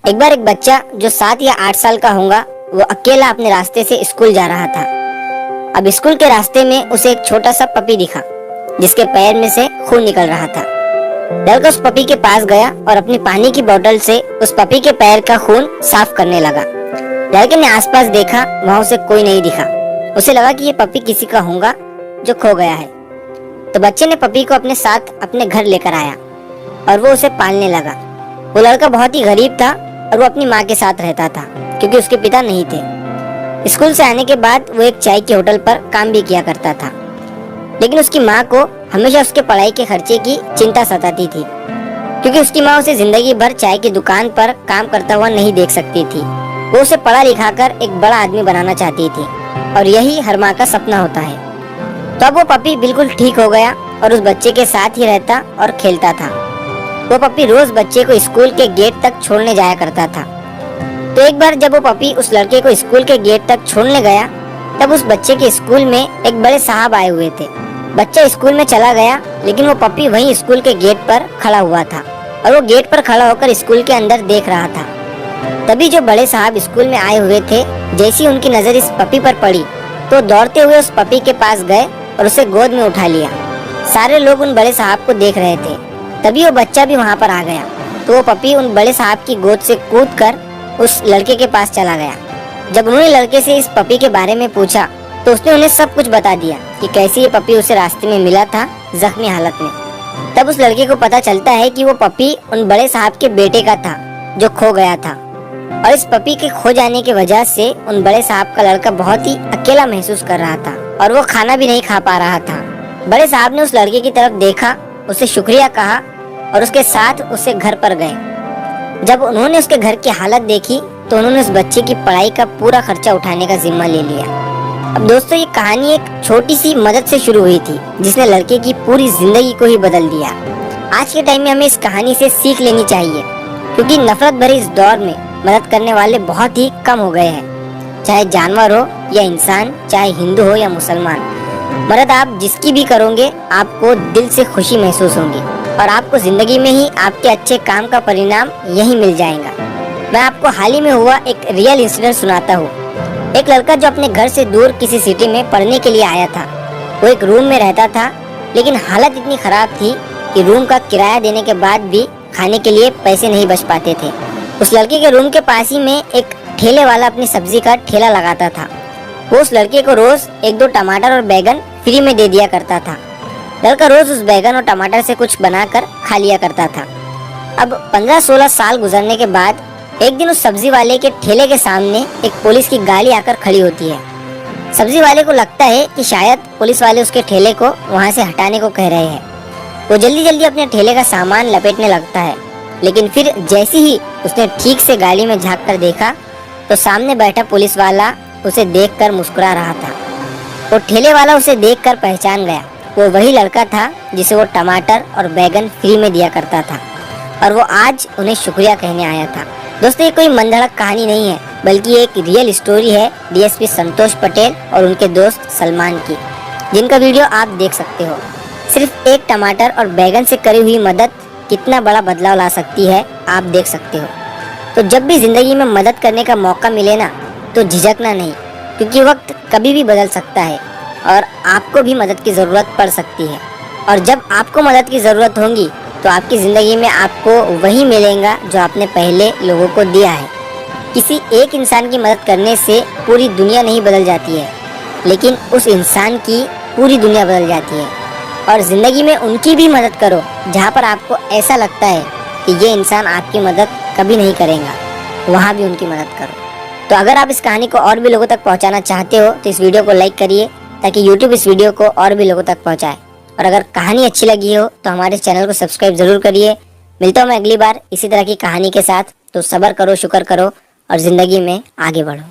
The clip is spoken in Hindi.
एक बार एक बच्चा जो 7 या 8 साल का होगा वो अकेला अपने रास्ते से स्कूल जा रहा था। अब स्कूल के रास्ते में उसे एक छोटा सा पपी दिखा जिसके पैर में से खून निकल रहा था। लड़का उस पपी के पास गया और अपनी पानी की बोतल से उस पपी के पैर का खून साफ करने लगा। लड़के ने आसपास देखा, वहां उसे कोई नहीं दिखा। उसे लगा कि ये पपी किसी का होगा जो खो गया है। तो बच्चे ने पपी को अपने साथ अपने घर लेकर आया और वो उसे पालने लगा। वो लड़का बहुत ही गरीब था और वो अपनी माँ के साथ रहता था क्योंकि उसके पिता नहीं थे। स्कूल से आने के बाद वो एक चाय के होटल पर काम भी किया करता था, लेकिन उसकी माँ को हमेशा उसके पढ़ाई के खर्चे की चिंता सताती थी क्योंकि उसकी माँ उसे जिंदगी भर चाय की दुकान पर काम करता हुआ नहीं देख सकती थी। वो उसे पढ़ा लिखा कर एक बड़ा आदमी बनाना चाहती थी और यही हर माँ का सपना होता है। तो अब वो पपी बिल्कुल ठीक हो गया और उस बच्चे के साथ ही रहता और खेलता था। वो पपी रोज बच्चे को स्कूल के गेट तक छोड़ने जाया करता था। तो एक बार जब वो पपी उस लड़के को स्कूल के गेट तक छोड़ने गया तब उस बच्चे के स्कूल में एक बड़े साहब आए हुए थे। बच्चा स्कूल में चला गया लेकिन वो पपी वहीं स्कूल के गेट पर खड़ा हुआ था और वो गेट पर खड़ा होकर स्कूल के अंदर देख रहा था। तभी जो बड़े साहब स्कूल में आए हुए थे, जैसी उनकी नजर इस पपी पर पड़ी तो दौड़ते हुए उस पपी के पास गए और उसे गोद में उठा लिया। सारे लोग उन बड़े साहब को देख रहे थे। तभी वो बच्चा भी वहाँ पर आ गया तो वो पपी उन बड़े साहब की गोद से कूदकर उस लड़के के पास चला गया। जब उन्होंने लड़के से इस पपी के बारे में पूछा तो उसने उन्हें सब कुछ बता दिया कि कैसे ये पपी उसे रास्ते में मिला था जख्मी हालत में। तब उस लड़के को पता चलता है कि वो पपी उन बड़े साहब के बेटे का था जो खो गया था और इस पपी के खो जाने की वजह से उन बड़े साहब का लड़का बहुत ही अकेला महसूस कर रहा था और वो खाना भी नहीं खा पा रहा था। बड़े साहब ने उस लड़के की तरफ देखा, उसे शुक्रिया कहा और उसके साथ उसे घर पर गए। जब उन्होंने उसके घर की हालत देखी तो उन्होंने उस बच्चे की पढ़ाई का पूरा खर्चा उठाने का जिम्मा ले लिया। अब दोस्तों, ये कहानी एक छोटी सी मदद से शुरू हुई थी जिसने लड़के की पूरी जिंदगी को ही बदल दिया। आज के टाइम में हमें इस कहानी से सीख लेनी चाहिए क्योंकि नफरत भरे इस दौर में मदद करने वाले बहुत ही कम हो गए हैं। चाहे जानवर हो या इंसान, चाहे हिंदू हो या मुसलमान, मदद आप जिसकी भी करोगे आपको दिल से खुशी महसूस होगी और आपको जिंदगी में ही आपके अच्छे काम का परिणाम यही मिल जाएगा। मैं आपको हाल ही में हुआ एक रियल इंसिडेंट सुनाता हूँ। एक लड़का जो अपने घर से दूर किसी सिटी में पढ़ने के लिए आया था, वो एक रूम में रहता था लेकिन हालत इतनी खराब थी कि रूम का किराया देने के बाद भी खाने के लिए पैसे नहीं बच पाते थे। उस लड़के के रूम के पास ही में एक ठेले वाला अपनी सब्जी का ठेला लगाता था। वो उस लड़के को रोज 1-2 टमाटर और बैगन फ्री में दे दिया करता था। लड़का रोज उस बैगन और टमाटर से कुछ बनाकर खा लिया करता था। अब 15-16 साल गुजरने के बाद एक दिन उस सब्जी वाले के ठेले के सामने एक पुलिस की गाड़ी आकर खड़ी होती है। सब्जी वाले को लगता है कि शायद पुलिस वाले उसके ठेले को वहाँ से हटाने को कह रहे हैं। वो जल्दी जल्दी अपने ठेले का सामान लपेटने लगता है, लेकिन फिर जैसे ही उसने ठीक से गाड़ी में झाँक कर देखा तो सामने बैठा पुलिस वाला उसे देखकर मुस्कुरा रहा था। वो ठेले वाला उसे देखकर पहचान गया। वो वही लड़का था जिसे वो टमाटर और बैगन फ्री में दिया करता था और वो आज उन्हें शुक्रिया कहने आया था। दोस्तों, ये कोई मनगढ़ंत कहानी नहीं है बल्कि एक रियल स्टोरी है डीएसपी संतोष पटेल और उनके दोस्त सलमान की, जिनका वीडियो आप देख सकते हो। सिर्फ एक टमाटर और बैगन से करी हुई मदद कितना बड़ा बदलाव ला सकती है आप देख सकते हो। तो जब भी जिंदगी में मदद करने का मौका मिले ना तो झिझकना नहीं, क्योंकि वक्त कभी भी बदल सकता है और आपको भी मदद की ज़रूरत पड़ सकती है। और जब आपको मदद की ज़रूरत होगी तो आपकी ज़िंदगी में आपको वही मिलेगा जो आपने पहले लोगों को दिया है। किसी एक इंसान की मदद करने से पूरी दुनिया नहीं बदल जाती है, लेकिन उस इंसान की पूरी दुनिया बदल जाती है। और ज़िंदगी में उनकी भी मदद करो जहाँ पर आपको ऐसा लगता है कि ये इंसान आपकी मदद कभी नहीं करेगा, वहाँ भी उनकी मदद करो। तो अगर आप इस कहानी को और भी लोगों तक पहुँचाना चाहते हो तो इस वीडियो को लाइक करिए ताकि YouTube इस वीडियो को और भी लोगों तक पहुँचाए। और अगर कहानी अच्छी लगी हो तो हमारे चैनल को सब्सक्राइब जरूर करिए। मिलता हूँ मैं अगली बार इसी तरह की कहानी के साथ। तो सब्र करो, शुक्र करो और ज़िंदगी में आगे बढ़ो।